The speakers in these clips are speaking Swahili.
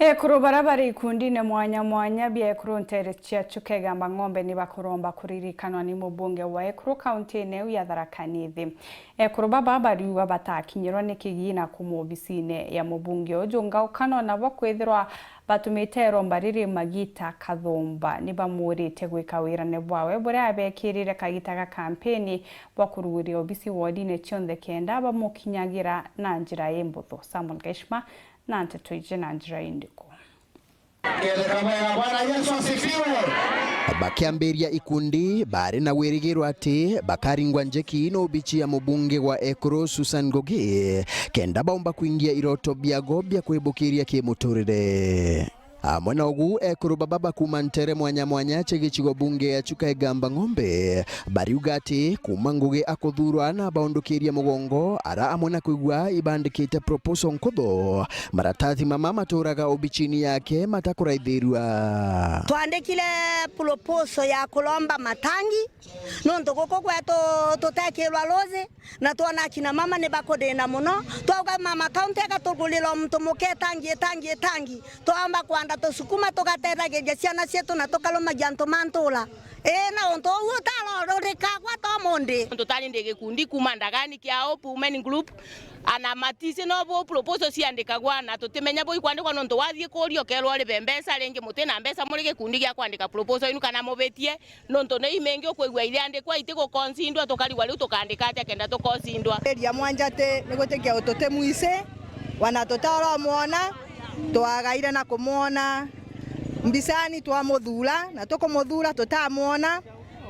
Ekuru barabara ikundine mwanya bya ekuru ntere chia chukegamba ng'ombe ni bakuromba kuririkanwa ni mubunge wa ekuru county eneo ya Tharaka Nithi. Ekuru baba bariuga batakinyirwa nikigina kumubisine ya mubunge ojonga ukano na bakwithirwa batumite rombariri Magita Kathumba ni bamurite gwika wirane bwawe bure abekirire kagita ga campaign bakuruguria obisi wodine chionde kenda bamukinyagira na njira yembutho. Samuel Geshma na ntetuje na njira indiko. Bakiambiria ikundi bari na wirigirwa ati bakaringwa njeki no bichi ya mubunge wa Ekuru Susan Ngugi kenda baumba kuingia iroto byago bya kwebukiria kimuturire. Mwana ugu Ekuru baba kumantere mwanya chegichigo bunge ya Chukegamba ng'ombe bariuga ati kuma Ngugi akothurwa na baondokeria mugongo ara amona kuigwa ibandikite proposal nkotho maratathi mama maturaga obichini yake matakuraithirwa twandikile proposal ya kulomba matangi nondo goko kwetu tutekirwa loze na tuona kina mama ne bakodena muno twauga mama county gatugulilo mtu muke tangi twamba kwanda tusukuma tugaterageje ciana cietu na tukaloma janto mantula na onto utalo rikagwa to monde totali ndege kundi kumandagani kia women group ana matise no bo proposal ciandikagwa na tutimenya bo ikwandikwa nonto wathie kurio kerwa ri bembesa renge mutena mbesa muri gikundi gya kwandika proposal inu kana mubetie nonto ne imengi okwigwa ile andikwa itiko konsindwa tukaliwa riu tukandika ati kenda tukonsindwa eria mwanjate nigutekia utotemuise wana totaro muona twagaire na kumuona mbisani twamuthura na tukumuthura tutamuona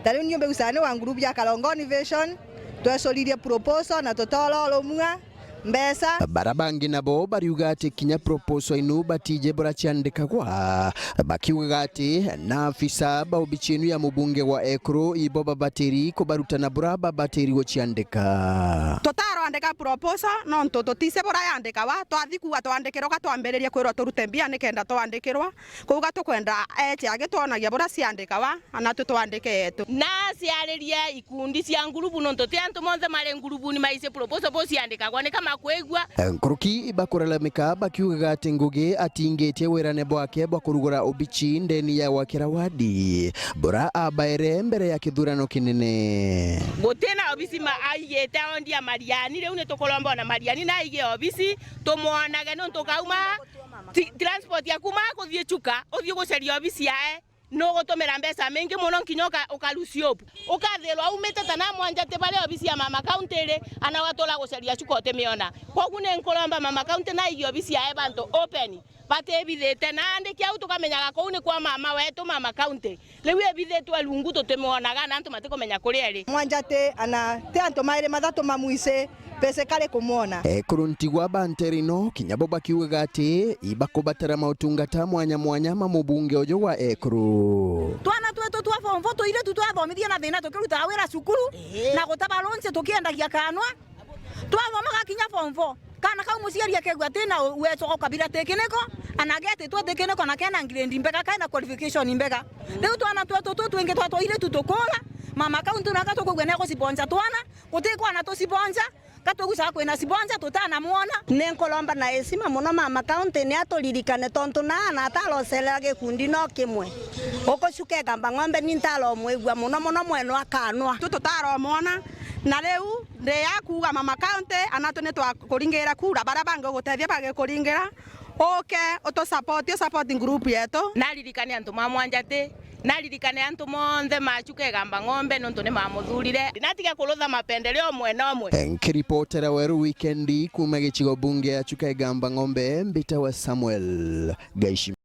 tari nyumbe usane wa group ya Kalongoni Vision twesoririe proposal na tutolo mwa mbesa barabangi nabo bariuga ati kinya proposal inu batije bora ciandikagwa bakiuga ati na afisa ba obichinu ya mubunge wa Ekuru ibo babateri ko barutana bora babateri wo ciandika totaro andika proposal no totise bora yandika wa twathikuwa twandikirwa twambereria kwirwa turute mbia nikenda twandikirwa kuuga tukwenda eti agitonagia bora ciandika wa ana tutwandike yetu na ciareria ikundi cia ngurubu no totiantu monthe mare ngurubu ni maise proposal bo ciandikagwa ni kama kwegwa Nkuruki bakuralamika bakiuga ati Ngugi atingetie wirane bwake bwa kurugura obichi ndeni ya wakira wadi bora abaire mbere ya kithurano kinene gutena obisi ma aigete ondia mariani riu ne tukolomba na mariani na aige obisi tumwonaga no tukauma transport ya kuma kuthie chuka uthie guceria obisi yae no gotomera mbesa mengi muno nkinyoka ukalusiopu ukathelwa umete tana mwanjate bare obisi ya mama county ri ana watola guceria chuka temiona kogune nkolomba mama county na igio obisi ya bantu open batebithete na andiki au tukamenyaga kou ni kwa mama wetu mama county riu ebithetwe lungu tutemonaga na antu matikomenya kuri eri mwanjate ana te antu maire mathatu mamuise pese kale kumona Ekuru ntigwa banterino kinyabo bakiuga ati ibakobatara mautungata mwanya mubunge ojo wa Ekuru twana twetu twa form 4 ile tutwathomithia na thina tukiruta wira cukuru na gutabalonse tukiendagia kanwa twathomaga kinya form 4 kana kau musiari akegwa tena wecho kabila tekineko anagete twa tekineko na kena grade mbega kana qualification mbega leo twana twetu twenge twatwa ile tutokola mama county na katokogwe neko sibonja twana kutikwa na to sibonja katogusa kwena sibonja tutana muona nenkolomba na esima muno mama county ni atolirikane tontu na ataloselage kundi no kimwe Chukegamba ng'ombe ni ntalo mwegwa muno mweno akanwa tutaro muona na leu nde yakuga mama county anatone twa kuringira kura barabango gutethia bage kuringira oto supporting group yetu naririkane antu mamwanjate naririkane antu monthe Chukegamba ng'ombe nonto ne mamuthurire natiga kurutha mapendeleo omwe nkiripotera weru weekendi kuma gichigo bunge ya Chukegamba ng'ombe mbita wa Samuel Geshima.